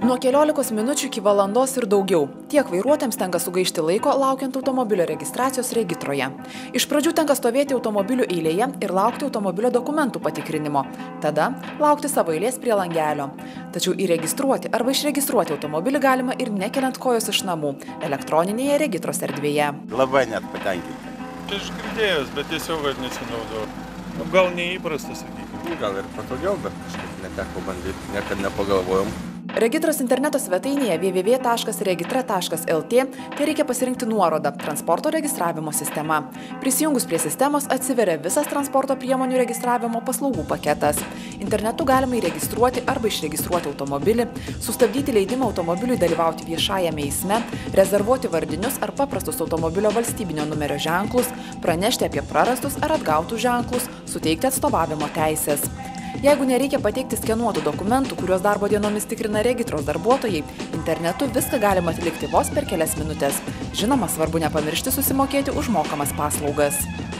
Nuo keliolikos minučių iki valandos ir daugiau. Tiek vairuotojams tenka sugaišti laiko laukiant automobilio registracijos regitroje. Iš pradžių tenka stovėti automobilių eilėje ir laukti automobilio dokumentų patikrinimo. Tada laukti savo eilės prie langelio. Tačiau įregistruoti arba išregistruoti automobilį galima ir nekeliant kojos iš namų elektroninėje regitros erdvėje. Labai net patenkinti. Aš girdėjęs, bet tiesiog nesinaudoju. Gal neįprasta, sakykime. Gal ir patogiau, bet kažkaip neteko bandyti, niekad nepagalvojom. Regitros interneto svetainėje www.regitra.lt reikia pasirinkti nuorodą transporto registravimo sistema. Prisijungus prie sistemos atsiveria visas transporto priemonių registravimo paslaugų paketas. Internetu galima įregistruoti arba išregistruoti automobilį, sustabdyti leidimą automobiliui dalyvauti viešajame eisme, rezervuoti vardinius ar paprastus automobilio valstybinio numerio ženklus, pranešti apie prarastus ar atgautus ženklus, suteikti atstovavimo teisės. Jeigu nereikia pateikti skenuotų dokumentų, kuriuos darbo dienomis tikrina regitros darbuotojai, internetu viską galima atlikti vos per kelias minutės. Žinoma, svarbu nepamiršti susimokėti už mokamas paslaugas.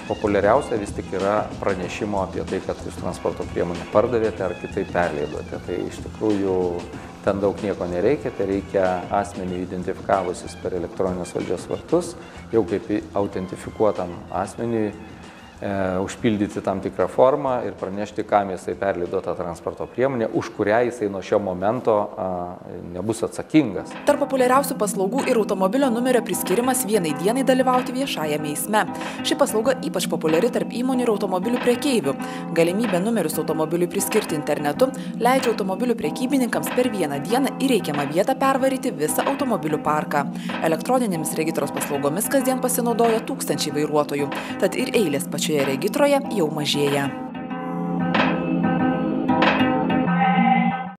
Populiariausia vis tik yra pranešimo apie tai, kad jūs transporto priemonę pardavėte ar kitaip perleidote. Tai iš tikrųjų ten daug nieko nereikia, tai reikia asmenį identifikavusis per elektroninės valdžios vartus, jau kaip autentifikuotam asmeniui užpildyti tam tikrą formą ir pranešti, kam jisai perleido tą transporto priemonę, už kurią jisai nuo šio momento nebus atsakingas. Tarp populiariausių paslaugų ir automobilio numerio priskirimas vienai dienai dalyvauti viešajame eisme. Ši paslauga ypač populiari tarp įmonių ir automobilių prekeivių. Galimybė numerius automobiliui priskirti internetu leidžia automobilių prekybininkams per vieną dieną į reikiamą vietą pervaryti visą automobilių parką. Elektroninėmis regitros paslaugomis kasdien pasinaudoja tūkstančiai vairuotojų, tad ir eilės pačioje regitroje jau mažėja.